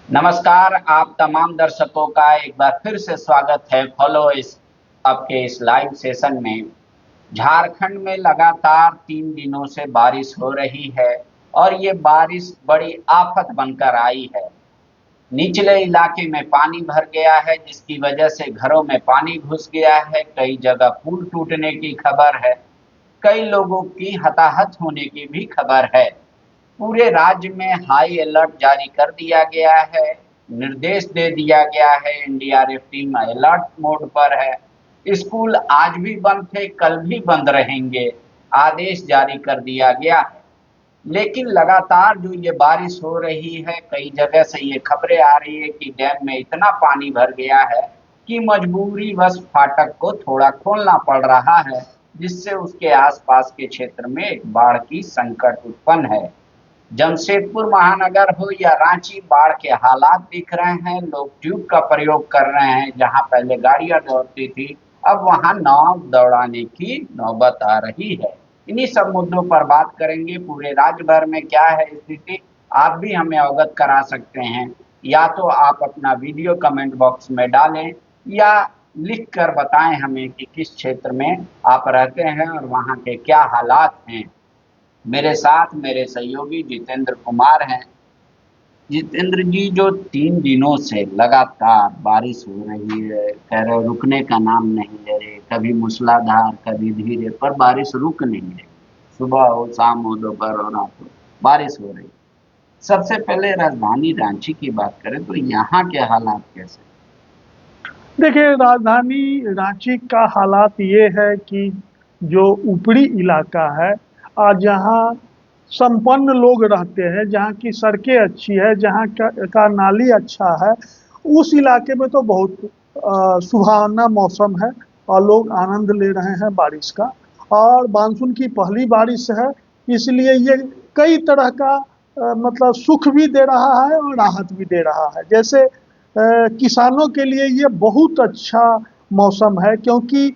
नमस्कार, आप तमाम दर्शकों का एक बार फिर से स्वागत है फॉलो इस आपके इस लाइव सेशन में। झारखंड में लगातार 3 दिनों से बारिश हो रही है और ये बारिश बड़ी आफत बनकर आई है। निचले इलाके में पानी भर गया है, जिसकी वजह से घरों में पानी घुस गया है। कई जगह पुल टूटने की खबर है, कई लोगों की हताहत होने की भी खबर है। पूरे राज्य में हाई अलर्ट जारी कर दिया गया है। निर्देश दे दिया गया है, एनडीआरएफ टीम अलर्ट मोड पर है। स्कूल आज भी बंद थे, कल भी बंद रहेंगे, आदेश जारी कर दिया गया है। लेकिन लगातार जो ये बारिश हो रही है, कई जगह से ये खबरें आ रही है कि डैम में इतना पानी भर गया है कि मजबूरीवश फाटक को थोड़ा खोलना पड़ रहा है, जिससे उसके आसपास के क्षेत्र में एक बाढ़ की संकट उत्पन्न है। जमशेदपुर महानगर हो या रांची, बाढ़ के हालात दिख रहे हैं। लोग ट्यूब का प्रयोग कर रहे हैं, जहां पहले गाड़ियां दौड़ती थी, अब वहां नाव दौड़ाने की नौबत आ रही है। इन्हीं सब मुद्दों पर बात करेंगे। पूरे राज्य भर में क्या है स्थिति, आप भी हमें अवगत करा सकते हैं। या तो आप अपना वीडियो कमेंट बॉक्स में डालें या लिख कर बताएं हमें कि किस क्षेत्र में आप रहते हैं और वहां के क्या हालात हैं। मेरे साथ मेरे सहयोगी जितेंद्र कुमार हैं। जितेंद्र जी, जो 3 दिनों से लगातार बारिश हो रही है, कह रहे रुकने का नाम नहीं ले रही, कभी मूसलाधार कभी धीरे, पर बारिश रुक नहीं रही। सुबह हो, शाम हो, दोपहर हो, रात हो, बारिश हो रही। सबसे पहले राजधानी रांची की बात करें तो यहाँ के हालात कैसे? देखिए, राजधानी रांची का हालात ये है कि जो ऊपरी इलाका है, जहाँ संपन्न लोग रहते हैं, जहाँ की सड़कें अच्छी है, जहाँ का नाली अच्छा है, उस इलाके में तो बहुत सुहावना मौसम है और लोग आनंद ले रहे हैं बारिश का। और मानसून की पहली बारिश है, इसलिए ये कई तरह का मतलब सुख भी दे रहा है और राहत भी दे रहा है। जैसे किसानों के लिए ये बहुत अच्छा मौसम है, क्योंकि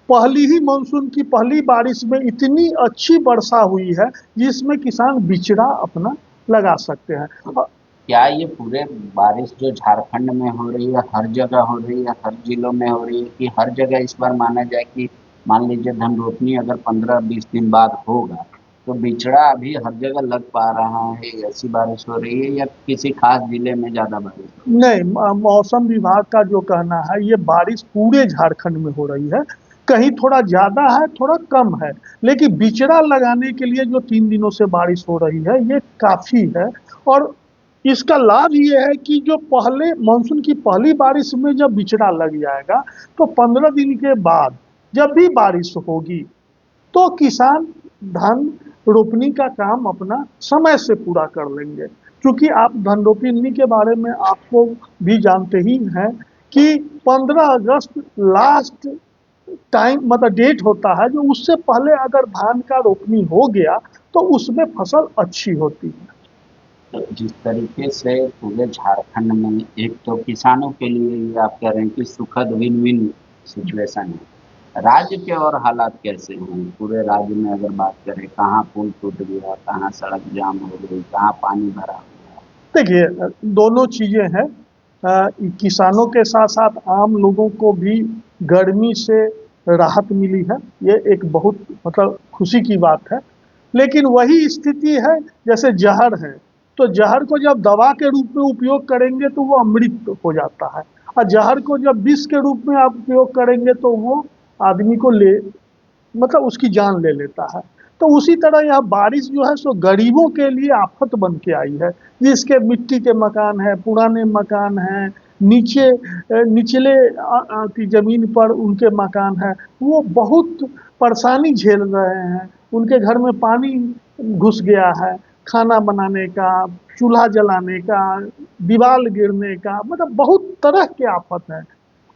पहली ही मानसून की पहली बारिश में इतनी अच्छी वर्षा हुई है, जिसमें किसान बिचड़ा अपना लगा सकते हैं। क्या ये पूरे बारिश जो झारखंड में हो रही है हर जगह हो रही है, हर जिलों में हो रही है, कि हर जगह इस बार माना जाए कि मान लीजिए धन रोपनी अगर 15-20 दिन बाद होगा तो बिचड़ा अभी हर जगह लग पा रहा है? ऐसी बारिश हो रही है या किसी खास जिले में ज्यादा बारिश हो नहीं, मौसम विभाग का जो कहना है, ये बारिश पूरे झारखंड में हो रही है। कहीं थोड़ा ज्यादा है, थोड़ा कम है, लेकिन बिचड़ा लगाने के लिए जो 3 दिनों से बारिश हो रही है, ये काफी है। और इसका लाभ ये है कि जो पहले मानसून की पहली बारिश में जब बिचड़ा लग जाएगा, तो 15 दिन के बाद जब भी बारिश होगी, तो किसान धान रोपनी का काम अपना समय से पूरा कर लेंगे। क्योंकि आप धान रोपनी के बारे में आपको भी जानते ही हैं कि 15 अगस्त लास्ट टाइम मतलब डेट होता है, जो उससे पहले अगर धान का रोपनी हो गया तो उसमें फसल अच्छी होती है। तो जिस तरीके से पूरे झारखंड में एक तो किसानों के लिए ये आप कह रहे हैं कि सुखद विन विन सिचुएशन है, राज्य के और हालात कैसे हैं? पूरे राज्य में अगर बात करें, कहाँ पुल टूट गया, कहाँ सड़क जाम हो गई, कहाँ पानी भरा हुआ? देखिए, दोनों चीजें हैं। किसानों के साथ साथ आम लोगों को भी गर्मी से राहत मिली है, ये एक बहुत मतलब खुशी की बात है। लेकिन वही स्थिति है जैसे जहर है, तो जहर को जब दवा के रूप में उपयोग करेंगे तो वो अमृत हो जाता है, और जहर को जब विष के रूप में आप उपयोग करेंगे तो वो आदमी को ले मतलब उसकी जान ले लेता है। तो उसी तरह यह बारिश जो है सो गरीबों के लिए आफत बन के आई है। जिसके मिट्टी के मकान है, पुराने मकान हैं, निचले की जमीन पर उनके मकान है, वो बहुत परेशानी झेल रहे हैं। उनके घर में पानी घुस गया है, खाना बनाने का, चूल्हा जलाने का, दीवार गिरने का, मतलब बहुत तरह के आफत है।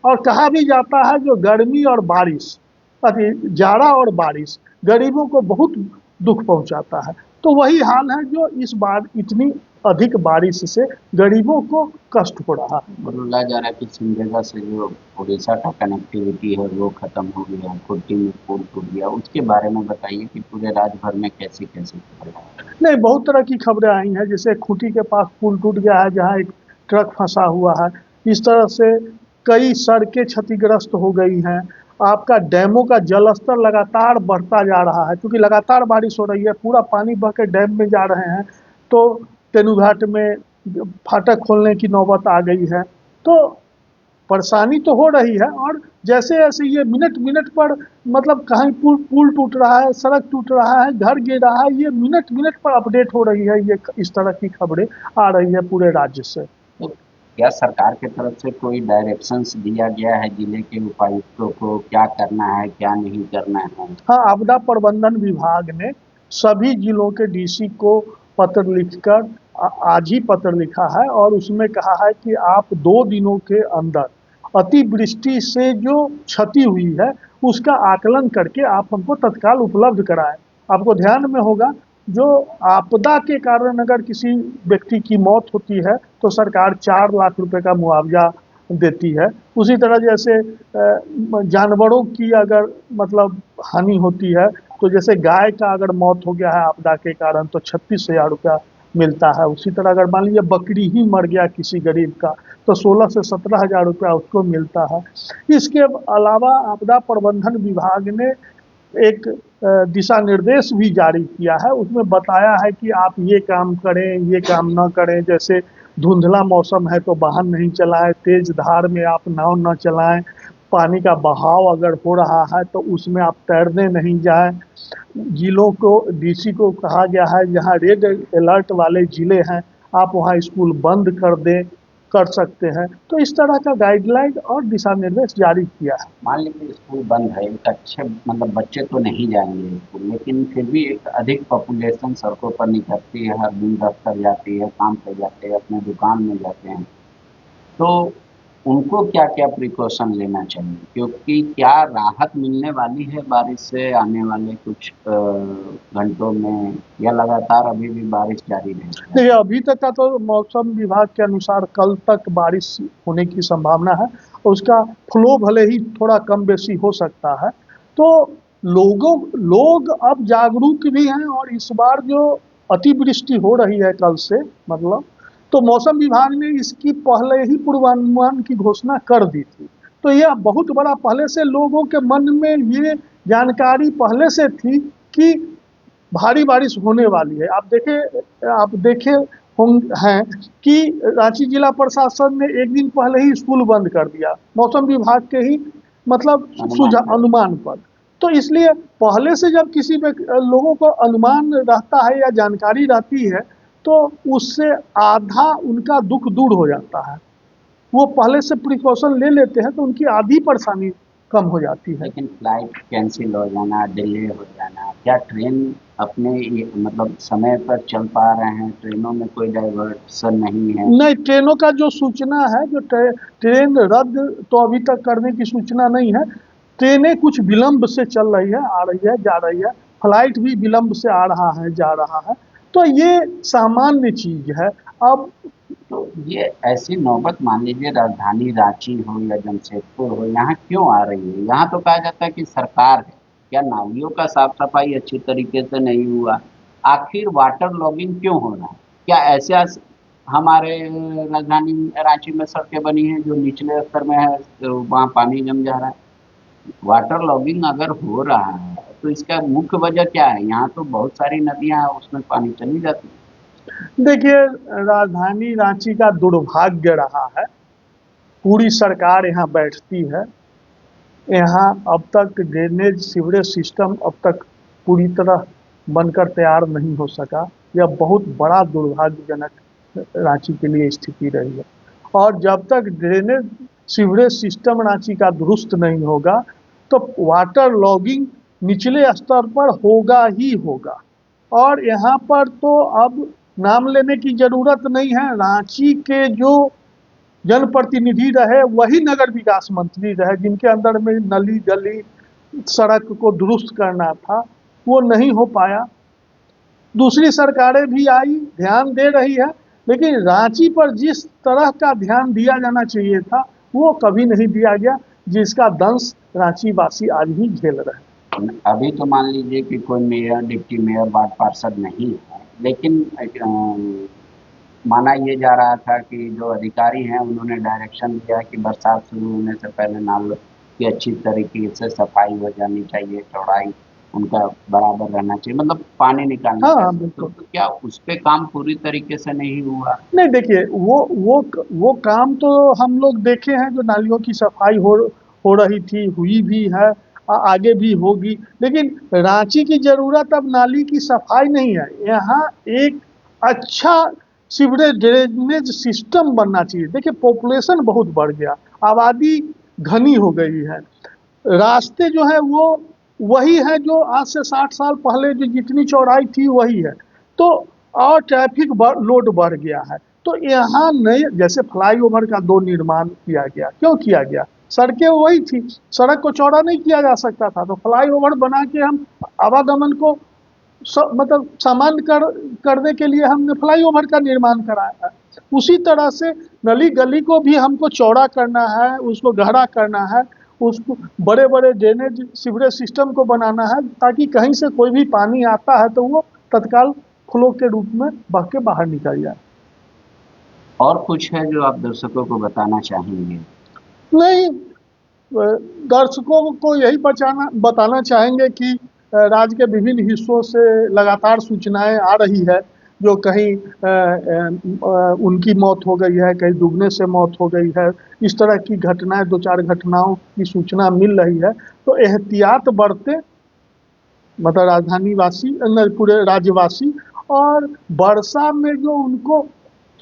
और कहा भी जाता है जो गर्मी और बारिश, अभी जाड़ा और बारिश गरीबों को बहुत दुख पहुंचाता है। तो वही हाल है जो इस बार इतनी अधिक बारिश से गरीबों को कष्ट हो रहा है। बोला जा रहा है कि सिमडेगा से जो उड़ीसा का कनेक्टिविटी है वो खत्म हो गया, खुर्दी में पुल टूट गया, उसके बारे में बताइए कि पूरे राज्य भर में कैसी कैसी खबर है। नहीं, बहुत तरह की खबरें आई हैं, जैसे खूंटी के पास पुल टूट गया है जहां एक ट्रक फंसा हुआ है। इस तरह से कई सड़कें क्षतिग्रस्त हो गई हैं। आपका डैमों का जलस्तर लगातार बढ़ता जा रहा है, क्योंकि लगातार बारिश हो रही है, पूरा पानी बह के डैम में जा रहे हैं। तो तेनूघाट में फाटक खोलने की नौबत आ गई है। तो परेशानी तो हो रही है, और जैसे जैसे ये मिनट मिनट पर, मतलब कहीं पुल पुल टूट रहा है, सड़क टूट रहा है, घर गिर रहा है, ये मिनट मिनट पर अपडेट हो रही है। ये इस तरह की खबरें आ रही है पूरे राज्य से। तो क्या सरकार की तरफ से कोई डायरेक्शंस दिया गया है जिले के उपायुक्तों को, क्या करना है क्या नहीं करना है? हाँ, आपदा प्रबंधन विभाग ने सभी जिलों के डीसी को पत्र लिखकर आज ही पत्र लिखा है, और उसमें कहा है कि आप 2 दिनों के अंदर अतिवृष्टि से जो क्षति हुई है उसका आकलन करके आप हमको तत्काल उपलब्ध कराएं। आपको ध्यान में होगा, जो आपदा के कारण अगर किसी व्यक्ति की मौत होती है तो सरकार 4 लाख रुपए का मुआवजा देती है। उसी तरह जैसे जानवरों की अगर मतलब हानि होती है, तो जैसे गाय का अगर मौत हो गया है आपदा के कारण तो 36,000 रुपया मिलता है। उसी तरह अगर मान लीजिए बकरी ही मर गया किसी गरीब का तो 16 से 17,000 रुपया उसको मिलता है। इसके अलावा आपदा प्रबंधन विभाग ने एक दिशा निर्देश भी जारी किया है। उसमें बताया है कि आप ये काम करें, ये काम न करें। जैसे धुंधला मौसम है तो वाहन नहीं चलाएं, तेज धार में आप नाव न चलाएं, पानी का बहाव अगर हो रहा है तो उसमें आप तैरने नहीं जाएं। जिलों को, डीसी को कहा गया है जहां रेड अलर्ट वाले जिले हैं आप वहां स्कूल बंद कर सकते हैं। तो इस तरह का गाइडलाइन और दिशा निर्देश जारी किया है। मान लीजिए स्कूल बंद है, एक अच्छे मतलब बच्चे तो नहीं जाएंगे स्कूल, लेकिन फिर भी एक अधिक पॉपुलेशन सड़कों पर निकलती है, हर दिन दफ्तर जाती है, काम पे जाते हैं, अपने दुकान में जाते हैं, तो उनको क्या क्या प्रिकॉशन लेना चाहिए, क्योंकि क्या राहत मिलने वाली है बारिश से आने वाले कुछ घंटों में, या लगातार अभी भी बारिश जारी रहेगी? देखिए, अभी तक का तो मौसम विभाग के अनुसार कल तक बारिश होने की संभावना है, और उसका फ्लो भले ही थोड़ा कम बेसी हो सकता है। तो लोग अब जागरूक भी हैं, और इस बार जो अतिवृष्टि हो रही है कल से, मतलब, तो मौसम विभाग ने इसकी पहले ही पूर्वानुमान की घोषणा कर दी थी। तो यह बहुत बड़ा, पहले से लोगों के मन में ये जानकारी पहले से थी कि भारी बारिश होने वाली है। आप देखे हैं कि रांची जिला प्रशासन ने एक दिन पहले ही स्कूल बंद कर दिया, मौसम विभाग के ही मतलब अनुमान पर। तो इसलिए पहले से जब किसी लोगों को अनुमान रहता है या जानकारी रहती है, तो उससे आधा उनका दुख दूर हो जाता है। वो पहले से प्रिकॉशन ले लेते हैं तो उनकी आधी परेशानी कम हो जाती है। लेकिन फ्लाइट कैंसिल हो जाना, डिले हो जाना, क्या ट्रेन अपने मतलब समय पर चल पा रहे हैं, ट्रेनों में कोई डाइवर्सन नहीं है? नहीं, ट्रेनों का जो सूचना है, जो ट्रेन रद्द तो अभी तक करने की सूचना नहीं है। ट्रेनें कुछ विलंब से चल रही है, आ रही है, जा रही है। फ्लाइट भी विलंब से आ रहा है, जा रहा है। तो ये सामान्य चीज है। अब तो ये ऐसी नौबत मान लीजिए राजधानी रांची हो या जमशेदपुर हो, यहाँ क्यों आ रही है? यहाँ तो कहा जाता है कि सरकार है, क्या नालियों का साफ सफाई अच्छी तरीके से नहीं हुआ? आखिर वाटर लॉगिंग क्यों हो रहा है? क्या ऐसे हमारे राजधानी रांची में सड़कें बनी हैं जो निचले स्तर में है, तो वहाँ पानी जम जा रहा है? वाटर लॉगिंग अगर हो रहा है तो इसका मुख्य वजह क्या है? यहाँ तो बहुत सारी नदियां हैं, उसमें पानी चली जाती है। देखिए, राजधानी रांची का दुर्भाग्य रहा है, पूरी सरकार यहाँ बैठती है, यहाँ अब तक ड्रेनेज सीवरेज सिस्टम अब तक पूरी तरह बनकर तैयार नहीं हो सका। यह बहुत बड़ा दुर्भाग्यजनक रांची के लिए स्थिति रही है। और जब तक ड्रेनेज सीवरेज सिस्टम रांची का दुरुस्त नहीं होगा तो वाटर लॉगिंग निचले स्तर पर होगा ही होगा। और यहाँ पर तो अब नाम लेने की जरूरत नहीं है, रांची के जो जनप्रतिनिधि रहे वही नगर विकास मंत्री रहे, जिनके अंदर में नली गली सड़क को दुरुस्त करना था, वो नहीं हो पाया। दूसरी सरकारें भी आई, ध्यान दे रही है, लेकिन रांची पर जिस तरह का ध्यान दिया जाना चाहिए था वो कभी नहीं दिया गया, जिसका दंश रांची वासी आज भी झेल रहे हैं। अभी तो मान लीजिए कि कोई मेयर, डिप्टी मेयर, वार्ड पार्षद नहीं है, लेकिन माना ये जा रहा था कि जो अधिकारी हैं उन्होंने डायरेक्शन दिया कि बरसात शुरू होने से पहले नालों की अच्छी तरीके से सफाई हो जानी चाहिए, चौड़ाई उनका बराबर रहना चाहिए, मतलब पानी निकालने हाँ का। हाँ तो बिल्कुल। क्या उस पे काम पूरी तरीके से नहीं हुआ? नहीं देखिए, वो काम तो हम लोग देखे हैं, जो नालियों की सफाई हो रही थी, हुई भी है, आगे भी होगी। लेकिन रांची की जरूरत अब नाली की सफाई नहीं है, यहाँ एक अच्छा सीवरेज ड्रेनेज सिस्टम बनना चाहिए। देखिए पॉपुलेशन बहुत बढ़ गया, आबादी घनी हो गई है, रास्ते जो है वो वही है जो आज से 60 साल पहले जो जितनी चौड़ाई थी वही है। तो और ट्रैफिक लोड बढ़ गया है। तो यहाँ नए जैसे फ्लाईओवर का 2 निर्माण किया गया, क्यों किया गया? सड़कें वही थी, सड़क को चौड़ा नहीं किया जा सकता था, तो फ्लाईओवर बना के हम आवागमन को मतलब सामान्य करने के लिए हमने फ्लाईओवर का निर्माण कराया है। उसी तरह से गली गली को भी हमको चौड़ा करना है, उसको गहरा करना है, उसको बड़े बड़े ड्रेनेज सीवरेज सिस्टम को बनाना है, ताकि कहीं से कोई भी पानी आता है तो वो तत्काल फ्लो के रूप में बह के बाहर निकल जाए। और कुछ है जो आप दर्शकों को बताना चाहेंगे? नहीं, दर्शकों को यही बताना चाहेंगे कि राज्य के विभिन्न हिस्सों से लगातार सूचनाएं आ रही है, जो कहीं उनकी मौत हो गई है, कहीं डूबने से मौत हो गई है, इस तरह की घटनाएं, 2-4 घटनाओं की सूचना मिल रही है। तो एहतियात बरतें, मतलब राजधानी वासी न, पूरे राज्यवासी। और वर्षा में जो उनको,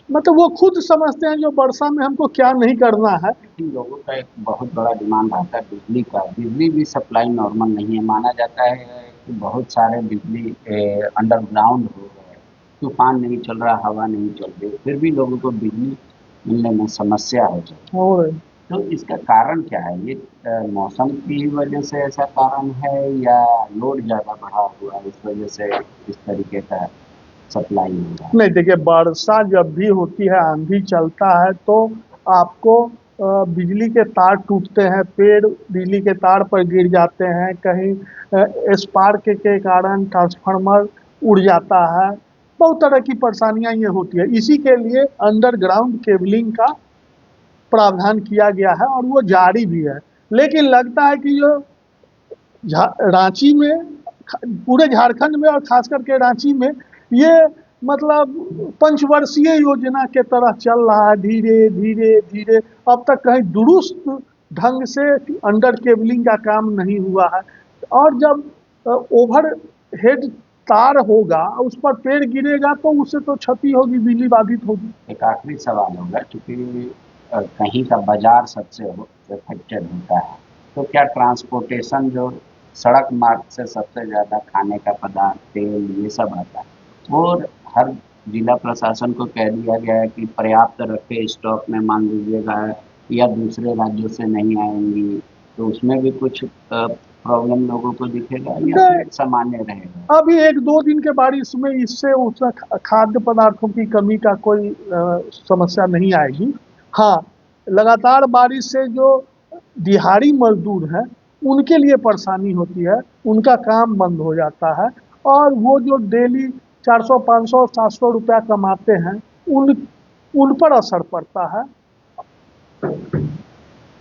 मतलब वो खुद समझते हैं जो वर्षा में हमको क्या नहीं करना है। लेकिन लोगों का एक बहुत बड़ा डिमांड रहता है बिजली का। बिजली भी सप्लाई नॉर्मल नहीं है, माना जाता है कि बहुत सारे बिजली अंडरग्राउंड हो गए, तूफान नहीं चल रहा, हवा नहीं चल रही, फिर भी लोगों को बिजली मिलने में समस्या हो जाती है। और तो इसका कारण क्या है? ये मौसम की वजह से ऐसा कारण है, या लोड ज़्यादा बढ़ा हुआ है इस वजह से इस तरीके का सप्लाई हो रहा है? नहीं देखिए, वर्षा जब भी होती है, आंधी चलता है, तो आपको बिजली के तार टूटते हैं, पेड़ बिजली के तार पर गिर जाते हैं, कहीं स्पार्क के कारण ट्रांसफार्मर उड़ जाता है, बहुत तरह की परेशानियां ये होती है। इसी के लिए अंडरग्राउंड केबलिंग का प्रावधान किया गया है और वो जारी भी है। लेकिन लगता है कि जो रांची में, पूरे झारखंड में और खास करके रांची में, ये मतलब पंचवर्षीय योजना के तरह चल रहा है, धीरे धीरे धीरे। अब तक कहीं दुरुस्त ढंग से अंडर केबलिंग का काम नहीं हुआ है। और जब ओवर हेड तार होगा, उस पर पेड़ गिरेगा तो उससे तो क्षति होगी, बिजली बाधित होगी। एक आखिरी सवाल होगा, क्योंकि कहीं का बाजार सबसे अफेक्टेड होता है, तो क्या ट्रांसपोर्टेशन जो सड़क मार्ग से सबसे ज़्यादा खाने का पदार्थ, तेल, ये सब आता है, और हर जिला प्रशासन को कह दिया गया है कि पर्याप्त रखे स्टॉक में, मान लीजिएगा, या दूसरे राज्यों से नहीं आएंगी, तो उसमें भी कुछ प्रॉब्लम लोगों को दिखेगा या फिर सामान्य रहेगा? अभी 1-2 दिन के बारिश में इससे उसका खाद्य पदार्थों की कमी का कोई समस्या नहीं आएगी। हाँ, लगातार बारिश से जो दिहाड़ी मजदूर हैं उनके लिए परेशानी होती है, उनका काम बंद हो जाता है, और वो जो डेली 400, 500, 700 रुपया कमाते हैं, उन उन पर असर पड़ता है।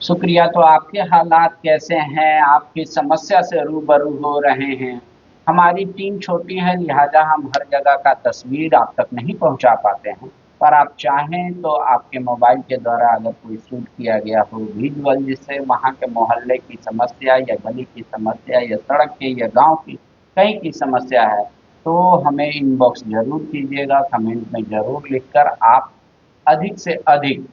शुक्रिया। तो आपके हालात कैसे हैं? आप किस समस्या से रूबरू हो रहे हैं? हमारी टीम छोटी है, लिहाजा हम हर जगह का तस्वीर आप तक नहीं पहुंचा पाते हैं, पर आप चाहें तो आपके मोबाइल के द्वारा अगर कोई शूट किया गया हो विजुअल, जिससे वहां के मोहल्ले की समस्या या गली की समस्या या सड़क की या गांव की कहीं की समस्या है, तो हमें इनबॉक्स जरूर कीजिएगा, कमेंट में जरूर लिखकर आप अधिक से अधिक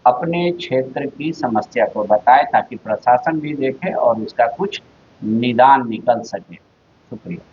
अपने क्षेत्र की समस्या को बताएं, ताकि प्रशासन भी देखे और उसका कुछ निदान निकल सके। शुक्रिया।